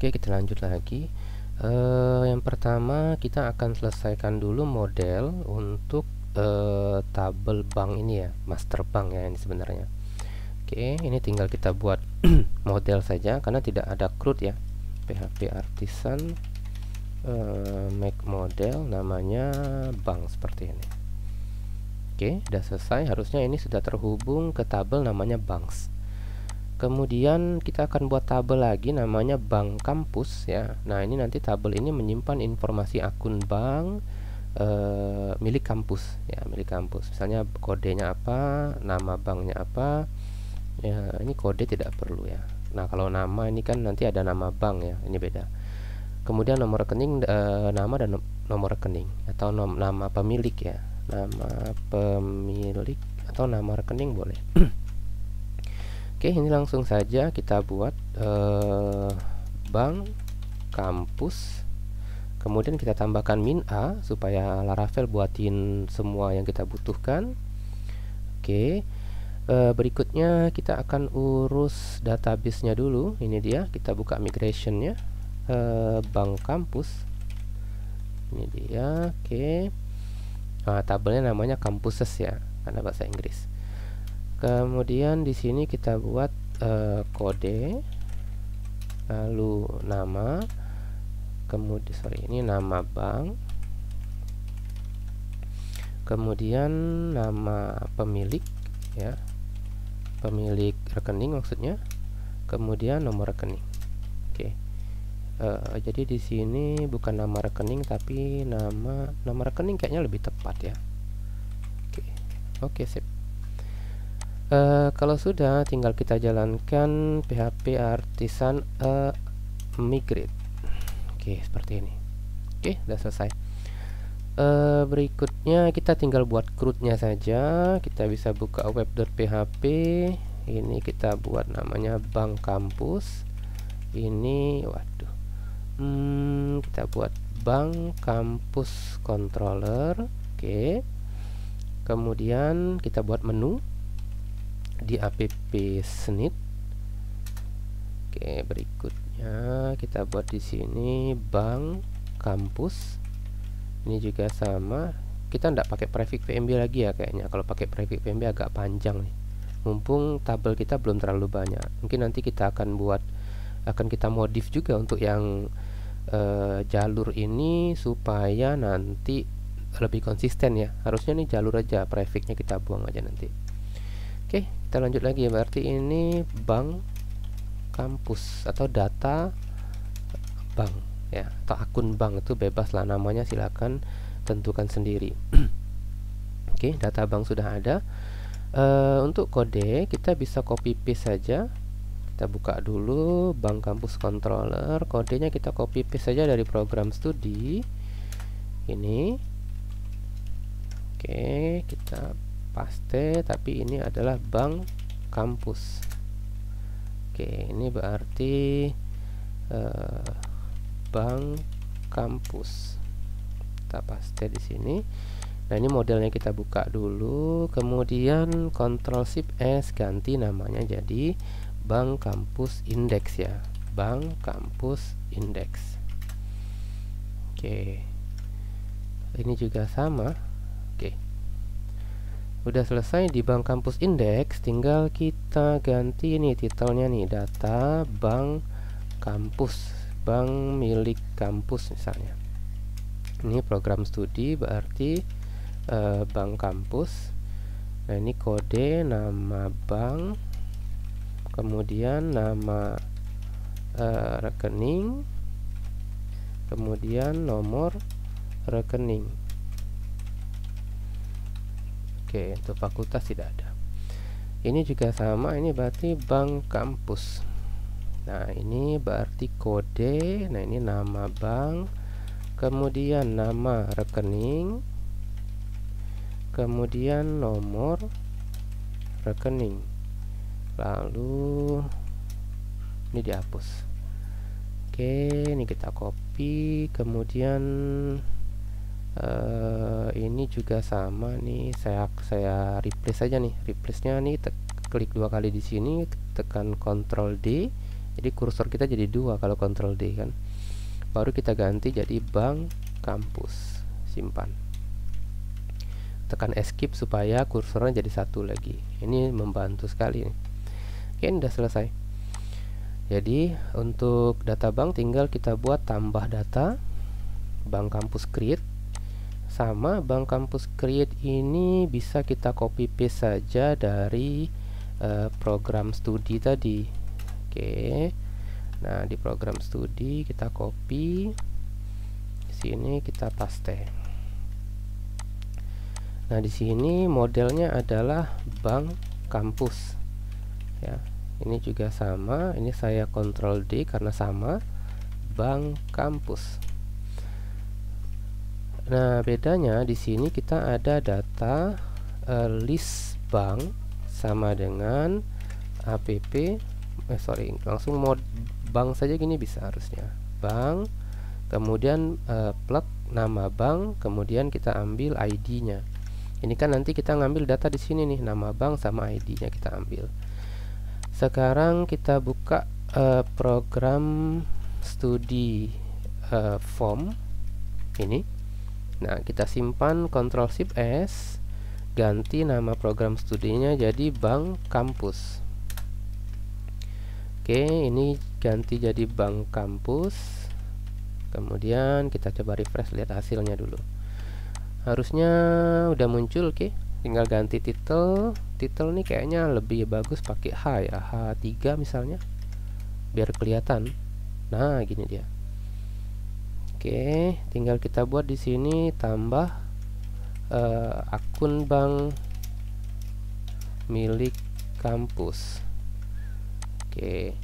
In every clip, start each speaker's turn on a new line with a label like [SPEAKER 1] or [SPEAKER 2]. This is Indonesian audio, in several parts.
[SPEAKER 1] Oke, kita lanjut lagi. Yang pertama kita akan selesaikan dulu model untuk tabel bank ini ya, master bank ya ini sebenarnya. Oke, ini tinggal kita buat model saja karena tidak ada CRUD ya. PHP Artisan make model namanya bank seperti ini. Oke, sudah selesai. Harusnya ini sudah terhubung ke tabel namanya banks. Kemudian kita akan buat tabel lagi namanya bank kampus ya. Nah, ini nanti tabel ini menyimpan informasi akun bank milik kampus ya, milik kampus. Misalnya kodenya apa, nama banknya apa. Ya, ini kode tidak perlu ya. Nah, kalau nama ini kan nanti ada nama bank ya, ini beda. Kemudian nomor rekening, nama dan nomor rekening atau nama pemilik ya. Nama pemilik atau nama rekening boleh. Oke, ini langsung saja kita buat bank kampus. Kemudian kita tambahkan min A supaya Laravel buatin semua yang kita butuhkan. Oke, berikutnya kita akan urus database-nya dulu. Ini dia, kita buka migration-nya, bank kampus. Ini dia, oke. Nah, tabelnya namanya campuses ya, karena bahasa Inggris. Kemudian di sini kita buat kode, lalu nama, kemudian ini nama bank, kemudian nama pemilik ya, pemilik rekening maksudnya, kemudian nomor rekening. Oke. Jadi di sini bukan nama rekening tapi nama rekening kayaknya lebih tepat ya. Oke, sip. Kalau sudah, tinggal kita jalankan PHP Artisan migrate. Oke, seperti ini. Oke, sudah selesai. Berikutnya kita tinggal buat CRUD-nya saja. Kita bisa buka web.php. Ini kita buat namanya bank kampus. Ini, waduh. Kita buat bank kampus controller. Oke. Kemudian kita buat menu di app snit. Oke, berikutnya kita buat di sini bank kampus. Ini juga sama. Kita tidak pakai prefix PMB lagi ya kayaknya. Kalau pakai prefix PMB agak panjang nih. Mumpung tabel kita belum terlalu banyak. Mungkin nanti kita akan kita modif juga untuk yang jalur ini supaya nanti lebih konsisten ya. Harusnya nih jalur aja, prefixnya kita buang aja nanti. Oke, kita lanjut lagi. Berarti ini bank kampus atau data bank ya, atau akun bank itu bebas lah namanya, silakan tentukan sendiri. Oke, data bank sudah ada. Untuk kode kita bisa copy paste saja. Kita buka dulu bank kampus controller, kodenya kita copy paste saja dari program studi ini. Oke, kita paste, tapi ini adalah bank kampus. Oke, ini berarti bank kampus. Kita paste di sini. Nah, ini modelnya kita buka dulu, kemudian Ctrl Shift S ganti namanya jadi bank kampus index ya, bank kampus index. Oke, ini juga sama. Oke, udah selesai di bank kampus index, tinggal kita ganti nih titelnya nih, data bank kampus, bank milik kampus misalnya. Ini program studi berarti bank kampus. Nah, ini kode, nama bank, kemudian nama rekening, kemudian nomor rekening. Oke, untuk fakultas tidak ada. Ini juga sama, ini berarti bank kampus. Nah, ini berarti kode. Nah, ini nama bank, kemudian nama rekening, kemudian nomor rekening. Lalu ini dihapus. Oke, ini kita copy, kemudian ini juga sama nih, saya replace saja nih. Replace-nya nih klik 2 kali di sini, tekan Ctrl D, Jadi kursor kita jadi 2 kalau Ctrl D kan. Baru kita ganti jadi Bank Kampus. Simpan. Tekan escape supaya kursornya jadi 1 lagi. Ini membantu sekali nih. Oke, ini udah selesai. Jadi untuk data bank tinggal kita buat tambah data Bank Kampus create. Sama Bank Kampus create ini bisa kita copy paste saja dari program studi tadi. Oke. Nah, di program studi kita copy, sini kita paste. Nah, di sini modelnya adalah Bank Kampus. Ya, ini juga sama. Ini saya Ctrl D karena sama, Bank Kampus. Nah, bedanya di sini kita ada data list bank sama dengan app. Langsung mod bank saja gini bisa harusnya. Bank, kemudian plug nama bank, kemudian kita ambil ID-nya. Ini kan nanti kita ngambil data di sini nih, nama bank sama ID-nya kita ambil. Sekarang kita buka program studi form ini. Nah, kita simpan Ctrl Shift S, ganti nama program studinya jadi Bank Kampus. Oke, ini ganti jadi Bank Kampus. Kemudian kita coba refresh, lihat hasilnya dulu. Harusnya udah muncul. Oke, tinggal ganti title. Title nih kayaknya lebih bagus pakai H ya, H3 misalnya, biar kelihatan. Nah, gini dia. Oke, tinggal kita buat di sini tambah akun bank milik kampus. Oke,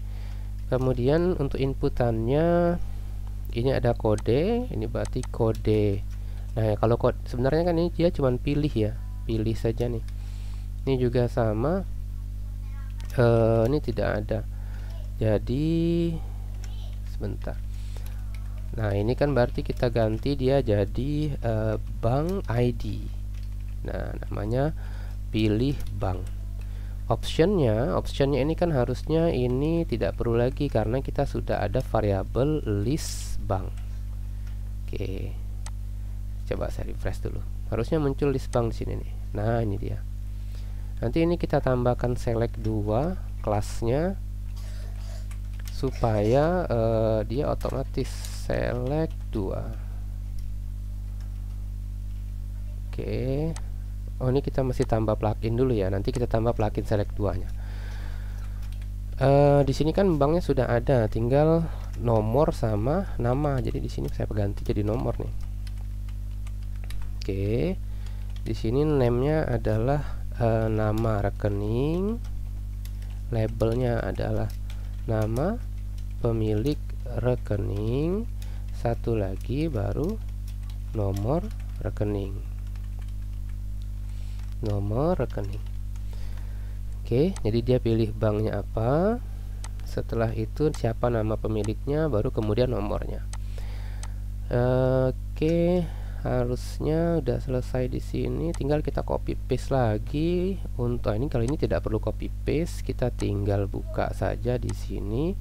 [SPEAKER 1] kemudian untuk inputannya ini ada kode, ini berarti kode. Nah, kalau kode sebenarnya kan ini dia cuma pilih ya, pilih saja nih. Ini juga sama, ini tidak ada. Jadi sebentar. Nah, ini kan berarti kita ganti dia jadi bank ID. Nah, namanya pilih bank. Optionnya ini kan harusnya ini tidak perlu lagi karena kita sudah ada variabel list bank. Oke, coba saya refresh dulu. Harusnya muncul list bank di sini nih. Nah, ini dia. Nanti ini kita tambahkan select 2 kelasnya supaya dia otomatis select 2. Oke. Oh, ini kita masih tambah plugin dulu ya. Nanti kita tambah plugin select 2-nya. Di sini kan banknya sudah ada, tinggal nomor sama nama. Jadi di sini saya ganti jadi nomor nih. Oke. Di sini name-nya adalah nama rekening. Labelnya adalah nama pemilik rekening. Satu lagi baru nomor rekening. Nomor rekening. Oke, jadi dia pilih banknya apa. Setelah itu siapa nama pemiliknya, baru kemudian nomornya. Oke, harusnya udah selesai di sini. Tinggal kita copy paste lagi. Untuk ini kali ini tidak perlu copy paste, kita tinggal buka saja di sini.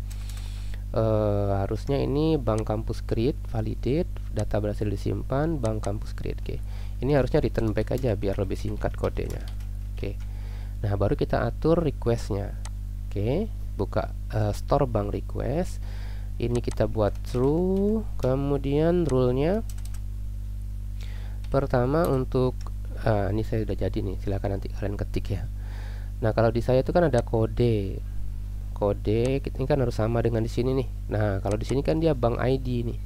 [SPEAKER 1] Harusnya ini Bank Kampus create, validate, data berhasil disimpan, Bank Kampus create. Oke, ini harusnya return back aja biar lebih singkat kodenya. Oke, nah baru kita atur requestnya. Oke, buka store bank request. Ini kita buat true. Kemudian rule-nya pertama untuk ini saya sudah jadi nih, silakan nanti kalian ketik ya. Nah, kalau di saya itu kan ada kode ini kan harus sama dengan di sini nih. Nah, kalau di sini kan dia bank ID nih.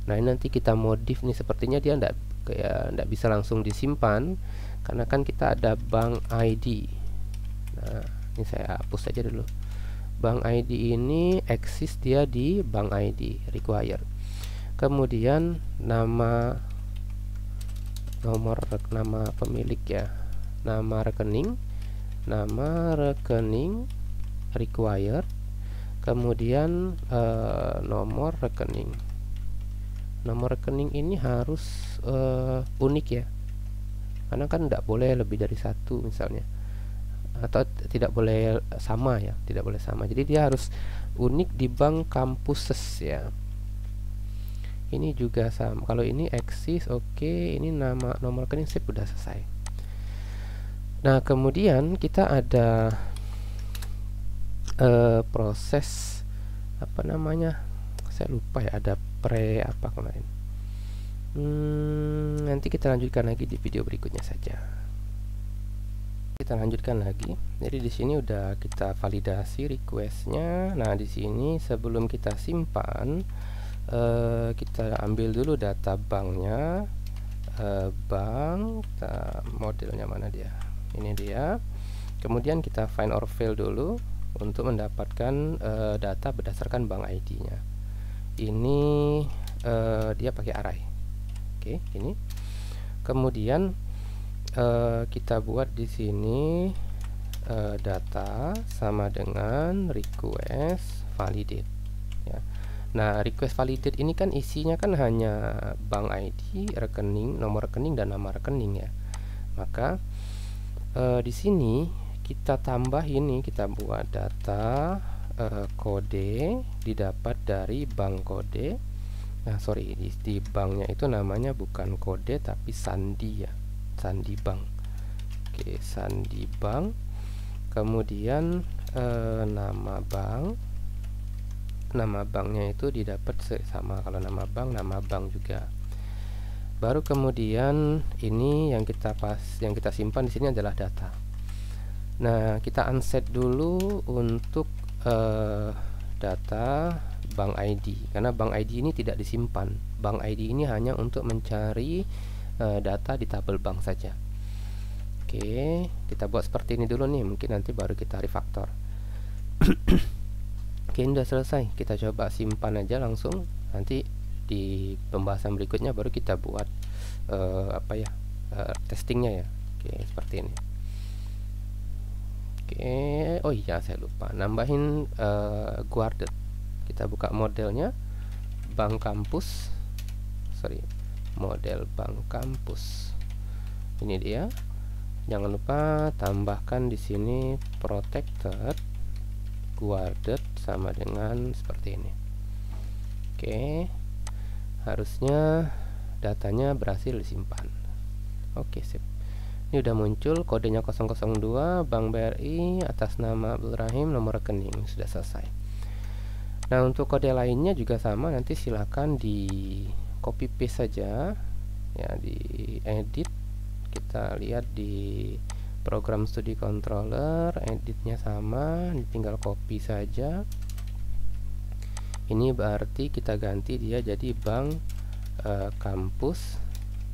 [SPEAKER 1] Nah, ini nanti kita modif nih, sepertinya dia ndak bisa langsung disimpan karena kan kita ada bank ID. Nah, ini saya hapus saja dulu. Bank ID ini eksis dia di bank ID required. Kemudian nama pemilik ya, nama rekening required. Kemudian nomor rekening ini harus unik ya, karena kan tidak boleh lebih dari 1 misalnya. atau tidak boleh sama ya, tidak boleh sama. Jadi dia harus unik di bank campuses ya. Ini juga sama. Kalau ini eksis, oke. Ini nama nomor rekening, sip, udah selesai. Nah, kemudian kita ada proses apa namanya? Saya lupa ya, ada pre apa kemarin. Nanti kita lanjutkan lagi di video berikutnya saja. Kita lanjutkan lagi. Jadi di sini udah kita validasi requestnya. Nah, di sini sebelum kita simpan, kita ambil dulu data banknya. Bank, modelnya mana dia? Ini dia. Kemudian kita find or fail dulu untuk mendapatkan data berdasarkan bank ID-nya. Ini dia pakai array. Oke, ini. Kemudian kita buat di sini data sama dengan request validate ya. Nah, request validate ini kan isinya kan hanya bank ID, rekening, nomor rekening dan nama rekening ya. Maka di sini kita tambah ini, kita buat data kode didapat dari bank kode. Nah, sorry, di banknya itu namanya bukan kode tapi sandi ya, sandi bank. Oke, sandi bank. Kemudian nama bank, nama banknya itu didapat sama, kalau nama bank juga. Baru kemudian ini yang kita simpan di sini adalah data. Nah, kita unset dulu untuk data bank ID, karena bank ID ini tidak disimpan. Bank ID ini hanya untuk mencari data di tabel bank saja. Oke, kita buat seperti ini dulu nih, mungkin nanti baru kita refactor. Oke, udah selesai. Kita coba simpan aja langsung. Nanti di pembahasan berikutnya baru kita buat testingnya ya. Oke, seperti ini. Oke, oh iya saya lupa nambahin guarded. Kita buka modelnya bank kampus, model bank kampus. Ini dia. Jangan lupa tambahkan di sini protected guarded sama dengan seperti ini. Oke, harusnya datanya berhasil disimpan. Oke, sip. Ini udah muncul kodenya 002 Bank BRI atas nama Abdul Rahim, nomor rekening, sudah selesai. Nah, untuk kode lainnya juga sama, nanti silakan di copy paste saja ya, di edit. Kita lihat di program studi controller, editnya sama, tinggal copy saja. Ini berarti kita ganti dia jadi bank kampus.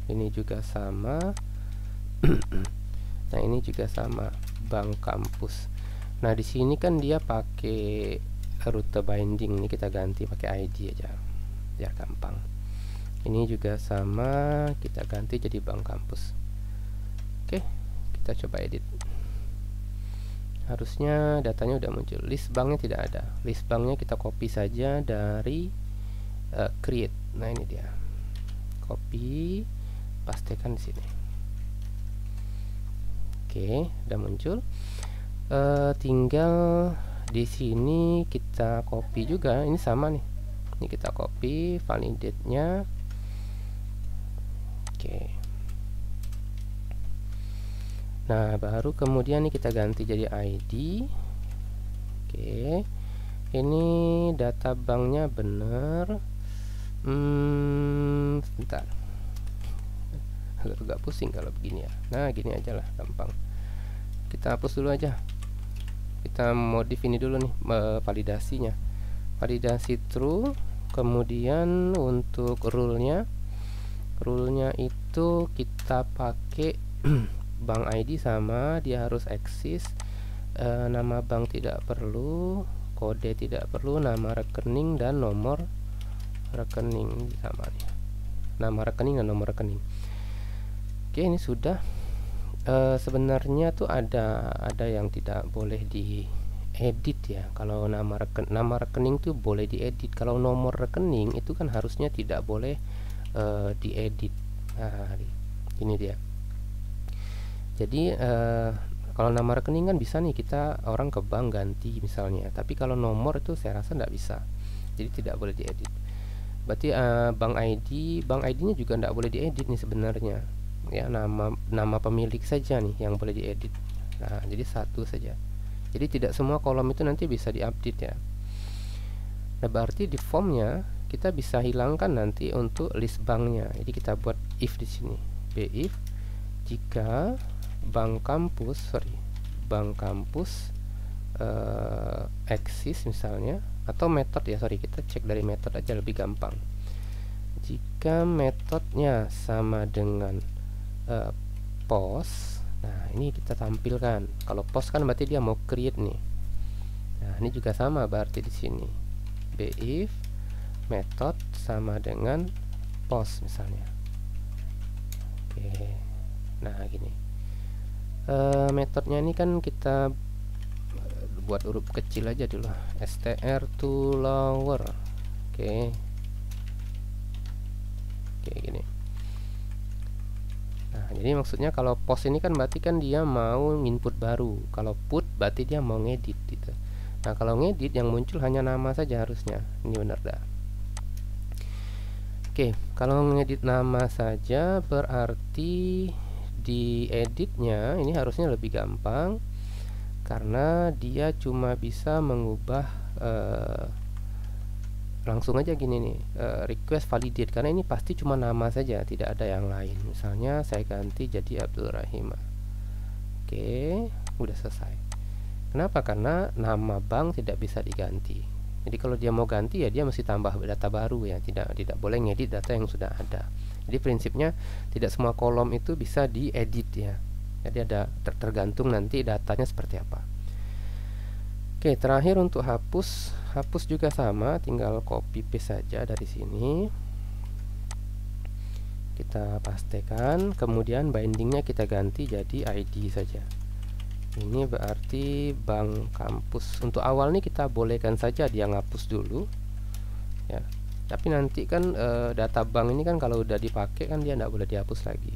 [SPEAKER 1] Ini juga sama. Nah, ini juga sama, bank kampus. Nah, di sini kan dia pakai rute binding, ini kita ganti pakai ID aja biar gampang. Ini juga sama, kita ganti jadi bank kampus. Oke, kita coba edit. Harusnya datanya udah muncul. List banknya tidak ada. List banknya kita copy saja dari create. Nah, ini dia. Copy, pastekan di sini. Oke, udah muncul. Tinggal di sini kita copy juga. Ini sama nih. Ini kita copy validate-nya. Oke. Nah, baru kemudian nih kita ganti jadi ID. Oke. Ini data banknya bener. Sebentar. Agak pusing kalau begini ya. Nah, gini aja lah, gampang. Kita hapus dulu aja. Kita modif ini dulu nih, validasinya. Validasi true. Kemudian untuk rule-nya itu kita pakai bank ID sama, dia harus eksis. Nama bank tidak perlu, kode tidak perlu, nama rekening dan nomor rekening sama nih. Nama rekening dan nomor rekening. Oke, ini sudah. Sebenarnya tuh ada yang tidak boleh diedit ya. Kalau nama rekening tuh boleh diedit. Kalau nomor rekening itu kan harusnya tidak boleh diedit. Nah, ini dia. Jadi kalau nama rekening kan bisa nih, kita orang ke bank ganti misalnya, tapi kalau nomor itu saya rasa nggak bisa, jadi tidak boleh diedit. Berarti bank ID-nya juga nggak boleh diedit nih sebenarnya ya, nama pemilik saja nih yang boleh diedit. Nah, jadi satu saja, jadi tidak semua kolom itu nanti bisa diupdate ya. Nah, berarti di formnya kita bisa hilangkan nanti untuk list banknya. Jadi kita buat if di sini, if jika bank kampus eksis misalnya, atau metode ya, kita cek dari metode aja lebih gampang. Jika metodenya sama dengan post, nah ini kita tampilkan. Kalau post kan berarti dia mau create nih. Nah, ini juga sama berarti di sini, if method sama dengan post misalnya. Oke, nah gini, metodenya ini kan kita buat huruf kecil aja dulu, str to lower. Oke, gini. Nah, jadi maksudnya kalau post ini kan berarti kan dia mau input baru, kalau put berarti dia mau ngedit gitu. Nah, kalau ngedit yang muncul hanya nama saja harusnya. Ini benar dah. Oke, kalau ngedit nama saja berarti di editnya ini harusnya lebih gampang, karena dia cuma bisa mengubah langsung aja gini nih, request validate, karena ini pasti cuma nama saja, tidak ada yang lain. Misalnya saya ganti jadi Abdul Rahim. Oke, udah selesai. Kenapa? Karena nama bank tidak bisa diganti. Jadi kalau dia mau ganti ya dia mesti tambah data baru ya, tidak boleh ngedit data yang sudah ada. Jadi prinsipnya tidak semua kolom itu bisa diedit ya. Jadi ada tergantung nanti datanya seperti apa. Oke, terakhir untuk hapus juga sama, tinggal copy paste saja dari sini. Kita pastekan, kemudian bindingnya kita ganti jadi ID saja. Ini berarti bank kampus. Untuk awal nih kita bolehkan saja dia ngapus dulu ya. Tapi nanti kan data bank ini kan kalau udah dipakai kan dia tidak boleh dihapus lagi.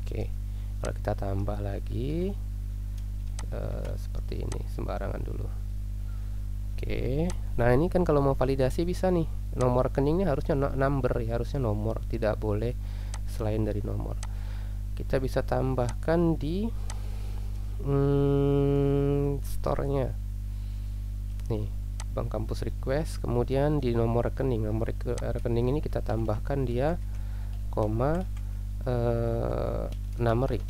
[SPEAKER 1] Oke, kalau kita tambah lagi seperti ini, sembarangan dulu. Oke, nah ini kan kalau mau validasi bisa nih, nomor rekeningnya harusnya number ya, harusnya nomor, tidak boleh selain dari nomor. Kita bisa tambahkan di store-nya nih, bank kampus request, kemudian di nomor rekening, rekening ini kita tambahkan dia koma numeric.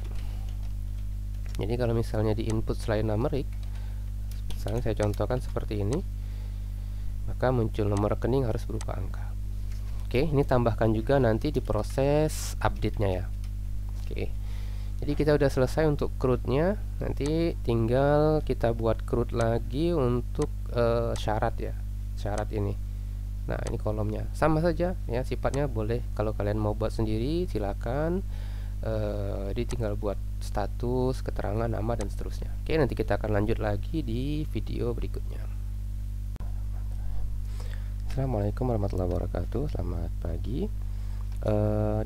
[SPEAKER 1] Jadi kalau misalnya di input selain numeric, misalnya saya contohkan seperti ini, maka muncul nomor rekening harus berupa angka. Oke, ini tambahkan juga nanti di proses update-nya ya. Oke, jadi kita udah selesai untuk CRUD-nya. Nanti tinggal kita buat CRUD lagi untuk syarat ya, syarat ini. Nah, ini kolomnya sama saja ya, sifatnya boleh kalau kalian mau buat sendiri silakan. Jadi tinggal buat status, keterangan, nama dan seterusnya. Oke, nanti kita akan lanjut lagi di video berikutnya. Assalamualaikum warahmatullahi wabarakatuh. Selamat pagi.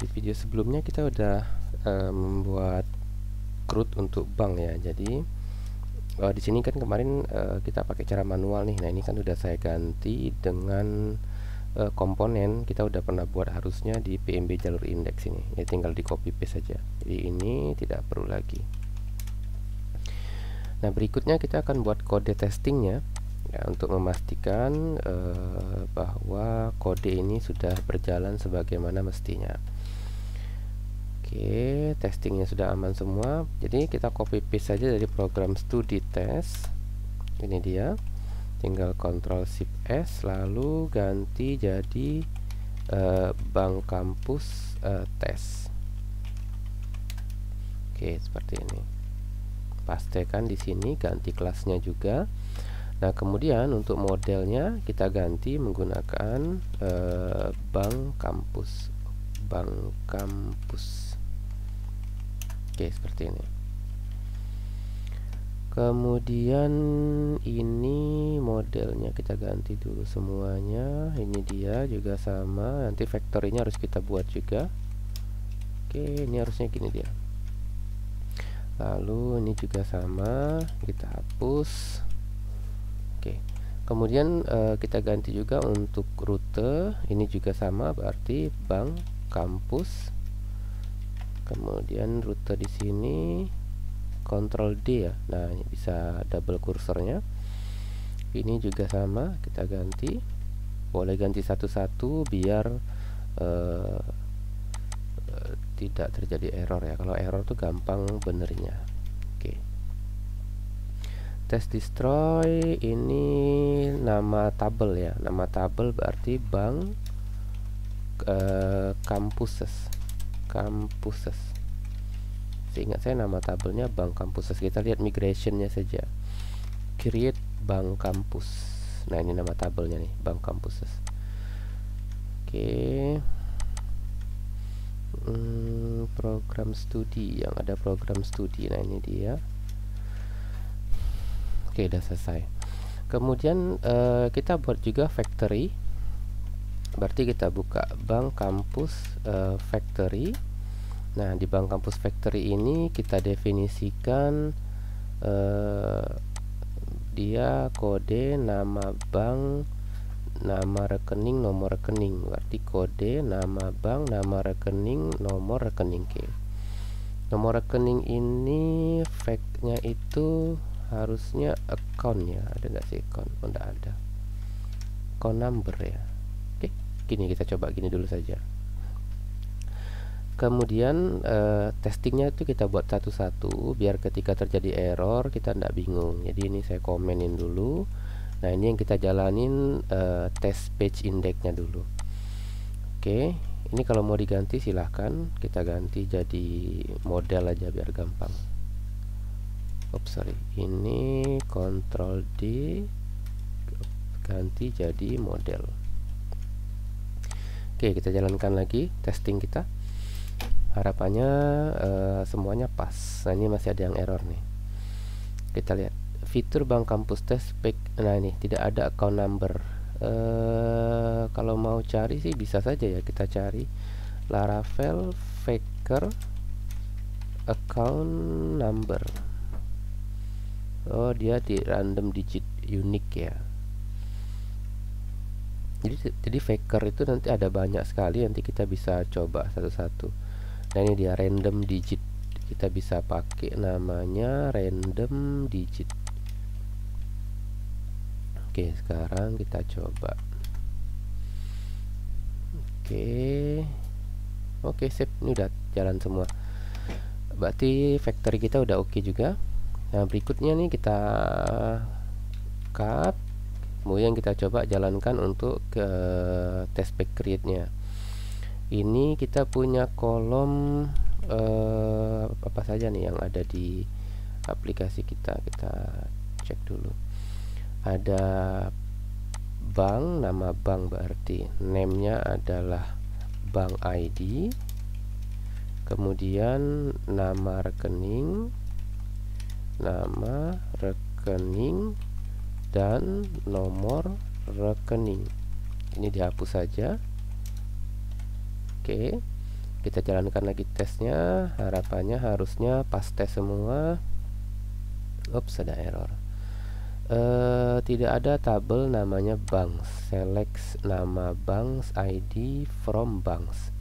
[SPEAKER 1] Di video sebelumnya kita udah membuat CRUD untuk bank ya. Jadi di sini kan kemarin kita pakai cara manual nih. Nah, ini kan udah saya ganti dengan komponen. Kita udah pernah buat harusnya di PMB jalur indeks ini. Ya tinggal di copy paste saja. Jadi ini tidak perlu lagi. Nah, berikutnya kita akan buat kode testingnya ya, untuk memastikan bahwa kode ini sudah berjalan sebagaimana mestinya. Oke, testingnya sudah aman semua. Jadi kita copy paste saja dari program studi test. Ini dia. Tinggal Ctrl Shift S lalu ganti jadi bank kampus tes. Oke, seperti ini. Pastekan di sini, ganti kelasnya juga. Nah, kemudian untuk modelnya kita ganti menggunakan bank kampus. Oke, seperti ini. Kemudian ini modelnya kita ganti dulu semuanya. Ini dia juga sama. Nanti factory-nya harus kita buat juga. Oke, ini harusnya gini dia. Lalu ini juga sama, kita hapus. Oke. Kemudian kita ganti juga untuk rute, ini juga sama, berarti bank, kampus. Kemudian rute di sini Ctrl D ya. Nah, ini bisa double kursornya. Ini juga sama, kita ganti. Boleh ganti satu-satu biar tidak terjadi error ya. Kalau error tuh gampang benernya. Oke. Test destroy ini nama tabel ya. Nama tabel berarti bank campuses. Seingat saya nama tabelnya bank campuses. Kita lihat migrationnya saja. Create bank campus. Nah, ini nama tabelnya nih, bank campuses. Oke. Program studi, yang ada program studi. Nah, ini dia. Oke, udah selesai. Kemudian kita buat juga factory. Berarti kita buka bank kampus factory. Nah, di bank kampus factory ini kita definisikan dia kode, nama bank, nama rekening, nomor rekening. Berarti kode, nama bank, nama rekening, nomor rekening. Oke. Nomor rekening ini fact-nya itu harusnya account ya. Ada nggak sih account? Oh, nggak ada. Account number ya. Oke, gini kita coba gini dulu saja. Kemudian testingnya itu kita buat satu-satu biar ketika terjadi error kita tidak bingung. Jadi ini saya komenin dulu. Nah, ini yang kita jalanin test page indexnya dulu. Oke, ini kalau mau diganti silahkan kita ganti jadi model aja biar gampang. Oops, sorry. Ini Ctrl D ganti jadi model. Oke, kita jalankan lagi testing kita. Harapannya semuanya pas. Nah, ini masih ada yang error nih. Kita lihat fitur bank kampus test pack. Nah, ini tidak ada account number. Kalau mau cari sih bisa saja ya, kita cari Laravel Faker account number. Oh, dia di random digit unique ya. Jadi Faker itu nanti ada banyak sekali, nanti kita bisa coba satu-satu. Nah, ini dia random digit. Kita bisa pakai namanya random digit. Oke, sekarang kita coba. Oke, sip. Ini udah jalan semua. Berarti factory kita udah oke juga. Nah, berikutnya nih kita cut. Kemudian kita coba jalankan untuk ke test pack create-nya. Ini kita punya kolom apa saja nih yang ada di aplikasi kita. Kita cek dulu. Ada bank, nama bank berarti name-nya adalah bank ID. Kemudian nama rekening, dan nomor rekening. Ini dihapus saja. Oke, kita jalankan lagi tesnya. Harapannya harusnya pas tes semua. Ups, ada error. Tidak ada tabel namanya banks. Select nama banks ID from banks.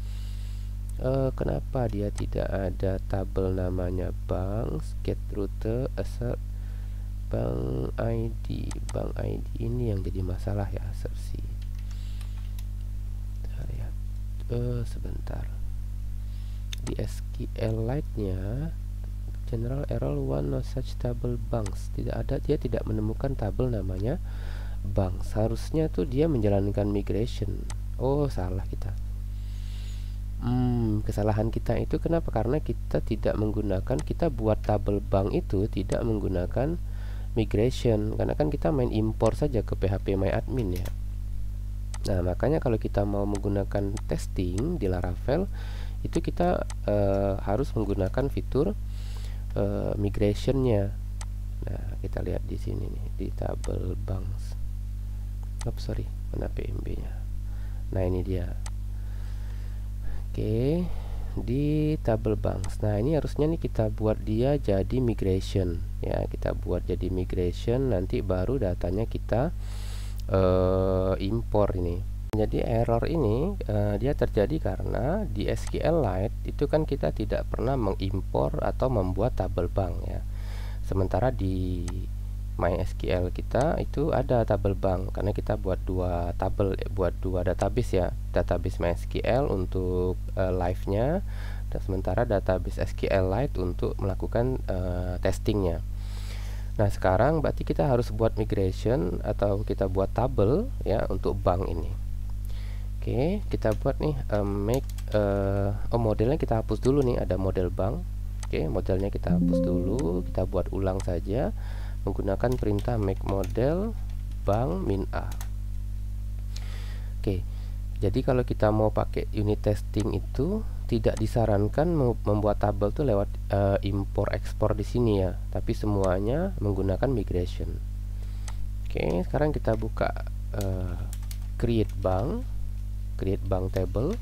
[SPEAKER 1] Kenapa dia tidak ada tabel namanya banks? Get rute assert bank ID. Bank ID ini yang jadi masalah ya, asersi. Sebentar. Di SQLite-nya general error one no such table banks. Tidak ada, dia tidak menemukan tabel namanya bank. Seharusnya tuh dia menjalankan migration. Oh, salah kita. Kesalahan kita itu kenapa? Karena kita tidak menggunakan, kita buat tabel bank itu tidak menggunakan migration, karena kan kita main import saja ke phpMyAdmin ya. Nah, makanya kalau kita mau menggunakan testing di Laravel itu kita harus menggunakan fitur migrationnya. Nah, kita lihat di sini nih di tabel banks. Sorry, mana PMB nya. Nah, ini dia. Oke, di tabel bank. Nah, ini harusnya nih kita buat dia jadi migration ya. Kita buat jadi migration, nanti baru datanya kita impor ini. Jadi error ini dia terjadi karena di SQLite itu kan kita tidak pernah mengimpor atau membuat tabel bank ya. Sementara di MySQL kita itu ada tabel bank karena kita buat dua tabel, buat dua database ya, database MySQL untuk live-nya, dan sementara database SQLite untuk melakukan testingnya. Nah, sekarang berarti kita harus buat migration atau kita buat tabel ya untuk bank ini. Oke, kita buat nih modelnya kita hapus dulu nih, ada model bank. Oke, modelnya kita hapus dulu, kita buat ulang saja menggunakan perintah make model bank min a. Oke, jadi kalau kita mau pakai unit testing itu tidak disarankan membuat tabel tuh lewat impor ekspor di sini ya, tapi semuanya menggunakan migration. Oke, sekarang kita buka create bank table.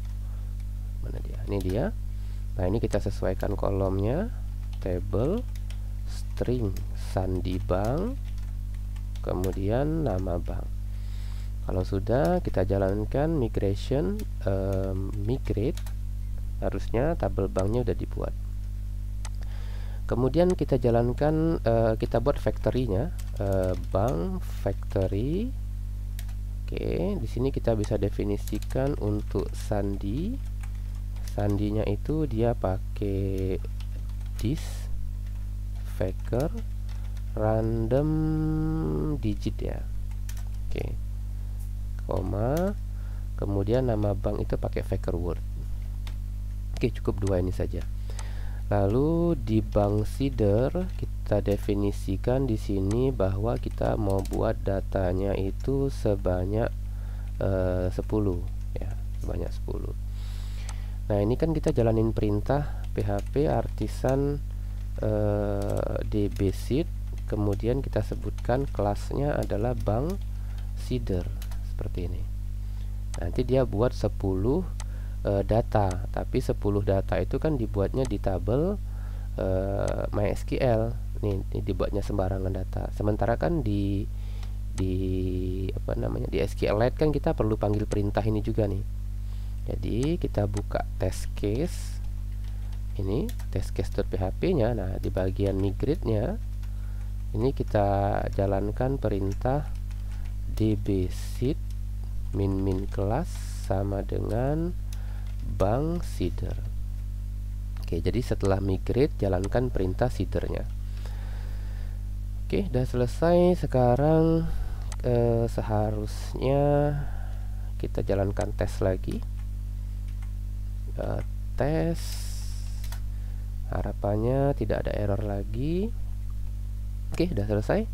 [SPEAKER 1] Mana dia? Ini dia. Nah, ini kita sesuaikan kolomnya, table string sandi bank, kemudian nama bank. Kalau sudah, kita jalankan migration, migrate, harusnya tabel banknya udah dibuat. Kemudian kita jalankan, kita buat factory-nya, bank factory. Oke, di sini kita bisa definisikan untuk sandi. Sandinya itu dia pakai this factor random digit ya. Oke, koma, kemudian nama bank itu pakai factor word. Oke, cukup dua ini saja. Lalu di bank seeder kita definisikan di sini bahwa kita mau buat datanya itu sebanyak 10 ya, sebanyak 10. Nah, ini kan kita jalanin perintah php artisan dbseed, kemudian kita sebutkan kelasnya adalah bank seeder seperti ini. Nanti dia buat 10 data, tapi 10 data itu kan dibuatnya di tabel MySQL. Ini dibuatnya sembarangan data. Sementara kan di apa namanya, di SQLite kan kita perlu panggil perintah ini juga nih. Jadi kita buka test case. Ini test case.php-nya. Nah, di bagian migrate-nya ini kita jalankan perintah dbseed min kelas sama dengan bank seeder. Oke, jadi setelah migrate jalankan perintah seedernya. Oke, udah selesai. Sekarang seharusnya kita jalankan tes lagi. Tes, harapannya tidak ada error lagi. Oke, udah selesai.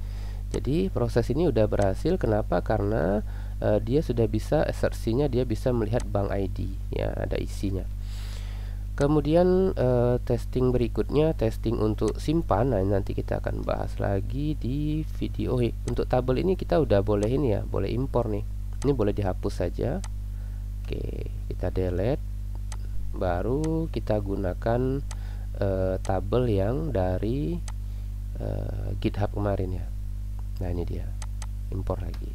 [SPEAKER 1] Jadi proses ini udah berhasil. Kenapa? Karena dia sudah bisa, assersinya dia bisa melihat bank ID ya, ada isinya. Kemudian testing berikutnya, testing untuk simpan. Nah, nanti kita akan bahas lagi di video. Untuk tabel ini kita udah boleh ini ya, boleh impor nih. Ini boleh dihapus saja. Oke, kita delete. Baru kita gunakan tabel yang dari GitHub kemarin ya. Nah, ini dia, impor lagi.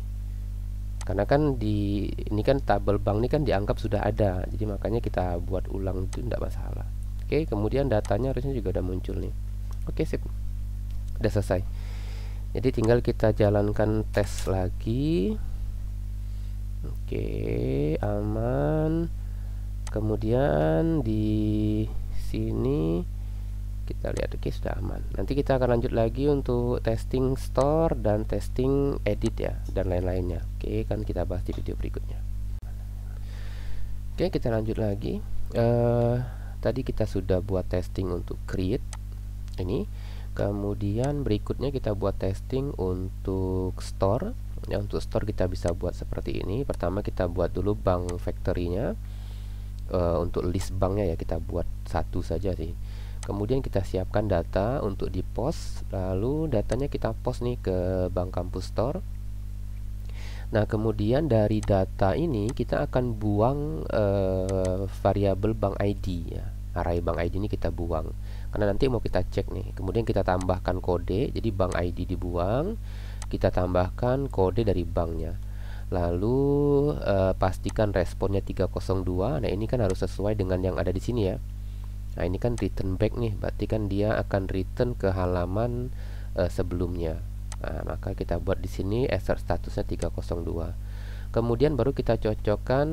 [SPEAKER 1] Karena kan ini kan tabel bank ini kan dianggap sudah ada, jadi makanya kita buat ulang itu tidak masalah. Oke, kemudian datanya harusnya juga udah muncul nih. Oke, sip, udah selesai. Jadi tinggal kita jalankan tes lagi. Oke, aman. Kemudian di sini kita lihat, oke, sudah aman. Nanti kita akan lanjut lagi untuk testing store dan testing edit ya, dan lain-lainnya. Oke, kan kita bahas di video berikutnya. Oke, kita lanjut lagi. Tadi kita sudah buat testing untuk create ini. Kemudian berikutnya kita buat testing untuk store. Ya, untuk store kita bisa buat seperti ini. Pertama kita buat dulu bank factory-nya. Untuk list banknya ya kita buat satu saja sih. Kemudian kita siapkan data untuk di post, lalu datanya kita post nih ke Bank Kampus Store. Nah, kemudian dari data ini kita akan buang variabel bank ID ya. array bank ID ini kita buang karena nanti mau kita cek nih. Kemudian kita tambahkan kode, jadi bank ID dibuang, kita tambahkan kode dari banknya. Lalu pastikan responnya 302. Nah, ini kan harus sesuai dengan yang ada di sini ya. Nah, ini kan return back nih, berarti kan dia akan return ke halaman sebelumnya. Nah, maka kita buat di sini assert statusnya 302. Kemudian baru kita cocokkan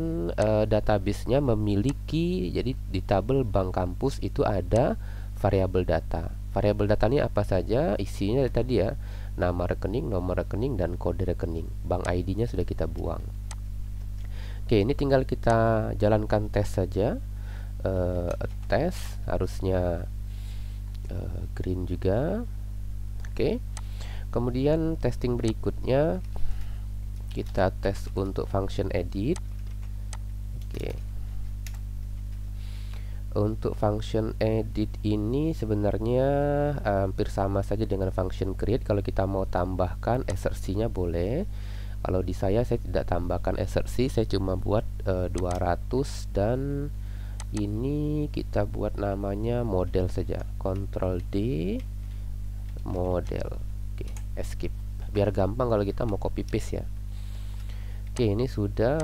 [SPEAKER 1] database-nya memiliki, jadi di tabel bank kampus itu ada variabel data. Variabel datanya apa saja? Isinya tadi ya, nama rekening, nomor rekening, dan kode rekening. Bank ID-nya sudah kita buang. Oke, ini tinggal kita jalankan tes saja. Tes harusnya green juga. Oke. Kemudian testing berikutnya kita tes untuk function edit. Oke. Untuk function edit ini sebenarnya hampir sama saja dengan function create. Kalau kita mau tambahkan assertion-nya boleh. Kalau di saya tidak tambahkan assertion, saya cuma buat 200 dan ini kita buat namanya model saja. Ctrl D model. Oke, escape. Biar gampang kalau kita mau copy paste ya. Oke, ini sudah.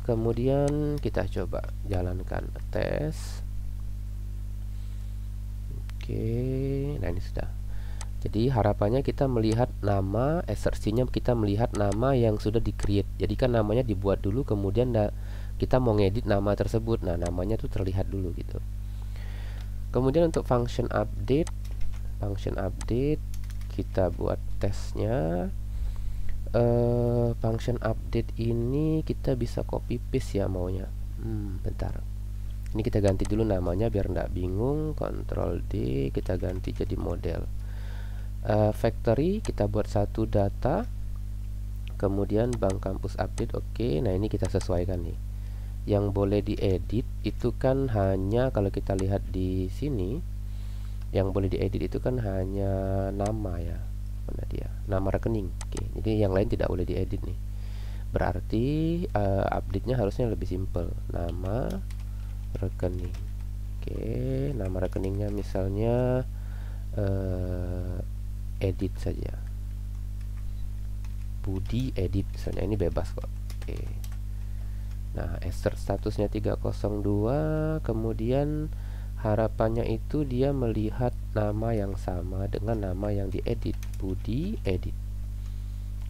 [SPEAKER 1] Kemudian kita coba jalankan tes. Oke, nah ini sudah. Jadi harapannya kita melihat nama, assertion-nya kita melihat nama yang sudah di-create. Jadi kan namanya dibuat dulu, kemudian kita mau ngedit nama tersebut. Nah, namanya tuh terlihat dulu gitu. Kemudian untuk function update kita buat tesnya. Function update ini kita bisa copy paste ya maunya. Bentar. Ini kita ganti dulu namanya biar nggak bingung. Ctrl D, kita ganti jadi model. Factory kita buat satu data. Kemudian bank kampus update. Oke, nah ini kita sesuaikan nih. Yang boleh diedit itu kan hanya, kalau kita lihat di sini, yang boleh diedit itu kan hanya nama ya. Mana dia? Nama rekening. Oke, jadi yang lain tidak boleh diedit nih. Berarti update-nya harusnya lebih simple. Nama rekening. Oke, nama rekeningnya misalnya edit saja. Budi edit misalnya, ini bebas kok. Oke. Nah, assert statusnya 302, kemudian harapannya itu dia melihat nama yang sama dengan nama yang diedit, Budi edit.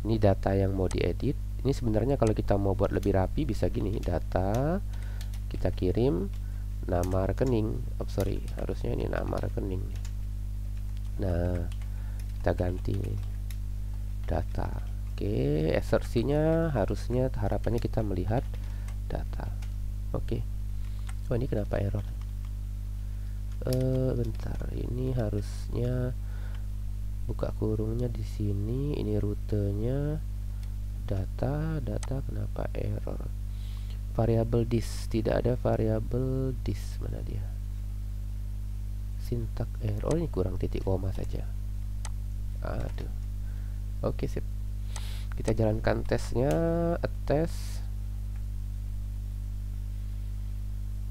[SPEAKER 1] Ini data yang mau diedit. Ini sebenarnya kalau kita mau buat lebih rapi bisa gini, data kita kirim nama rekening. Harusnya ini nama rekening. Nah, kita ganti data. Oke, assertion-nya harusnya harapannya kita melihat data. Oke. Oh, ini kenapa error? Bentar, ini harusnya buka kurungnya di sini. Ini rutenya data kenapa error? Variabel dis, tidak ada variabel dis. Mana dia? Syntax error. Ini kurang titik koma saja. Aduh. Oke, sip. Kita jalankan tesnya. Tes.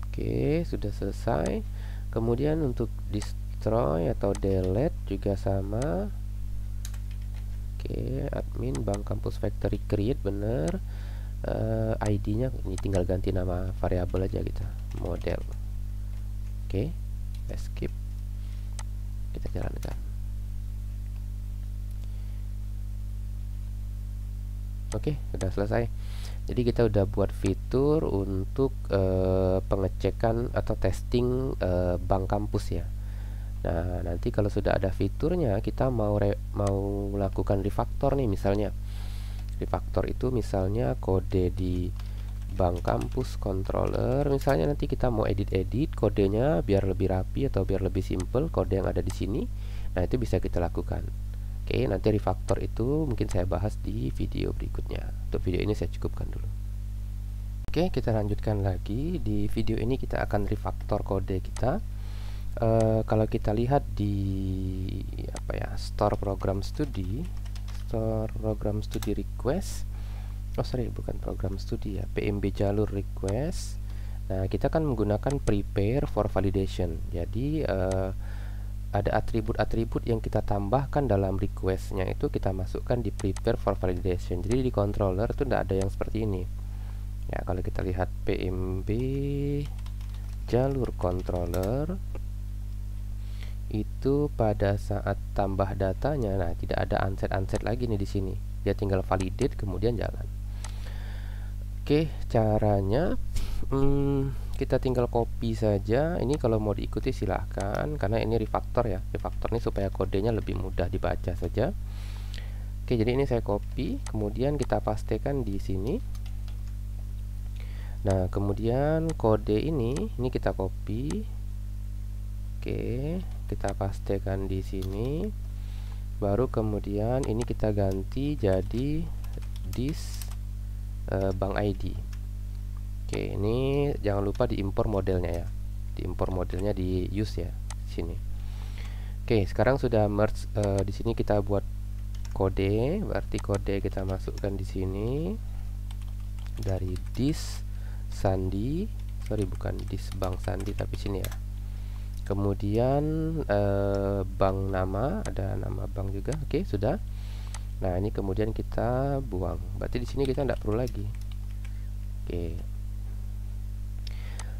[SPEAKER 1] Oke, sudah selesai. Kemudian untuk destroy atau delete juga sama. Oke, admin bank kampus factory create bener. ID-nya ini tinggal ganti nama variabel aja gitu, model. Oke, escape. Kita jalankan. Oke, sudah selesai. Jadi kita udah buat fitur untuk pengecekan atau testing bank kampus ya. Nah, nanti kalau sudah ada fiturnya, kita mau melakukan refactor nih misalnya. Refactor itu misalnya kode di bank kampus controller. Misalnya nanti kita mau edit kodenya biar lebih rapi atau biar lebih simple kode yang ada di sini. Nah, itu bisa kita lakukan. Oke, nanti refactor itu mungkin saya bahas di video berikutnya. Untuk video ini saya cukupkan dulu. Oke, kita lanjutkan lagi. Di video ini kita akan refactor kode kita. Kalau kita lihat di store program studi request. Bukan program studi ya, PMB jalur request. Nah, kita kan menggunakan prepare for validation. Jadi ada atribut-atribut yang kita tambahkan dalam requestnya itu kita masukkan di prepare for validation. Jadi di controller itu tidak ada yang seperti ini. Ya, kalau kita lihat PMB jalur controller itu pada saat tambah datanya, nah tidak ada unset lagi nih di sini. Dia tinggal validate kemudian jalan. Oke, caranya kita tinggal copy saja. Ini kalau mau diikuti silahkan, karena ini refactor ya. Refactor ini supaya kodenya lebih mudah dibaca saja. Oke, jadi ini saya copy, kemudian kita pastekan di sini. Nah, kemudian kode ini kita copy. Oke, kita pastekan di sini. Baru kemudian ini kita ganti jadi this bank ID. Oke, ini jangan lupa diimpor modelnya ya. Diimpor modelnya di use ya sini. Oke, sekarang sudah merge di sini kita buat kode, berarti kode kita masukkan di sini dari this Sandi, sorry bukan this bank Sandi tapi sini ya. Kemudian bank nama, ada nama bank juga. Oke, sudah. Nah, ini kemudian kita buang. Berarti di sini kita tidak perlu lagi. Oke.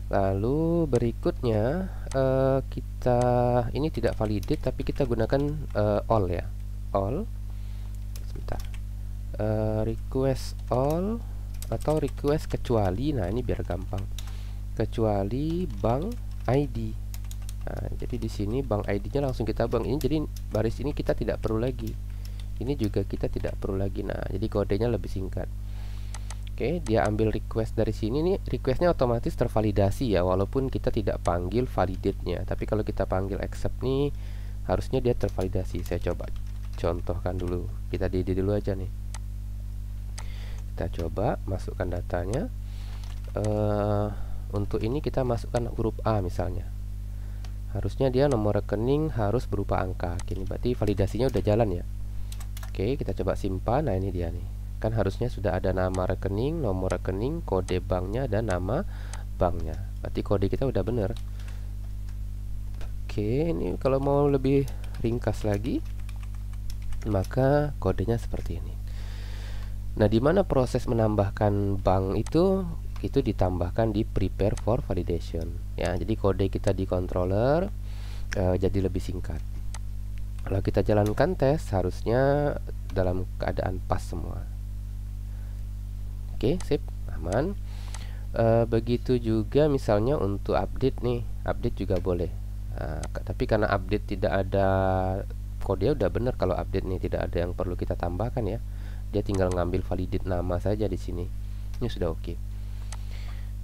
[SPEAKER 1] Lalu berikutnya kita ini tidak validate tapi kita gunakan all ya. All. Sebentar. Request all atau request kecuali. Nah, ini biar gampang. Kecuali bank ID. Nah, jadi di sini bank ID-nya langsung kita buang. Ini jadi baris ini kita tidak perlu lagi. Ini juga kita tidak perlu lagi. Nah, jadi kodenya lebih singkat. Oke, dia ambil request dari sini nih, requestnya otomatis tervalidasi ya, walaupun kita tidak panggil validate-nya. Tapi kalau kita panggil accept nih, harusnya dia tervalidasi. Saya coba contohkan dulu. Kita DD dulu aja nih. Kita coba masukkan datanya. Untuk ini kita masukkan huruf A misalnya. Harusnya dia nomor rekening harus berupa angka. Ini berarti validasinya udah jalan ya. Oke, kita coba simpan. Nah, ini dia nih. Kan harusnya sudah ada nama rekening, nomor rekening, kode banknya, dan nama banknya. Berarti kode kita udah bener. Oke, ini kalau mau lebih ringkas lagi, maka kodenya seperti ini. Nah, di mana proses menambahkan bank itu ditambahkan di prepare for validation. Ya, jadi kode kita di controller jadi lebih singkat. Kalau kita jalankan tes, harusnya dalam keadaan pas semua. Oke, sip, aman. Begitu juga misalnya untuk update nih, update juga boleh. Tapi karena update tidak ada kode udah bener kalau update nih, tidak ada yang perlu kita tambahkan ya. Dia tinggal ngambil validate nama saja di sini. Ini sudah oke.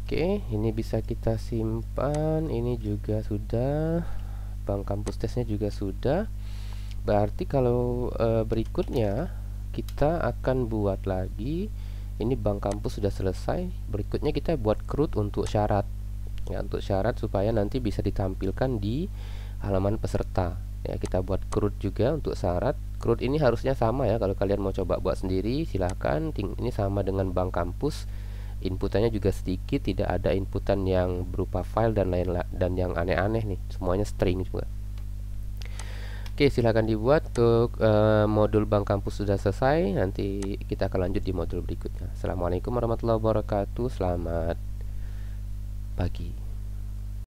[SPEAKER 1] Oke, ini bisa kita simpan. Ini juga sudah. Bank kampus tesnya juga sudah. Berarti kalau berikutnya kita akan buat lagi. Ini bank kampus sudah selesai. Berikutnya kita buat CRUD untuk syarat. Ya, untuk syarat supaya nanti bisa ditampilkan di halaman peserta. Ya, kita buat CRUD juga untuk syarat. CRUD ini harusnya sama ya. Kalau kalian mau coba buat sendiri, silahkan. Ini sama dengan bank kampus. Inputannya juga sedikit, tidak ada inputan yang berupa file dan lain-lain dan yang aneh-aneh nih. Semuanya string juga. Oke, silahkan dibuat. Untuk modul bank kampus sudah selesai. Nanti kita akan lanjut di modul berikutnya. Assalamualaikum warahmatullahi wabarakatuh. Selamat pagi.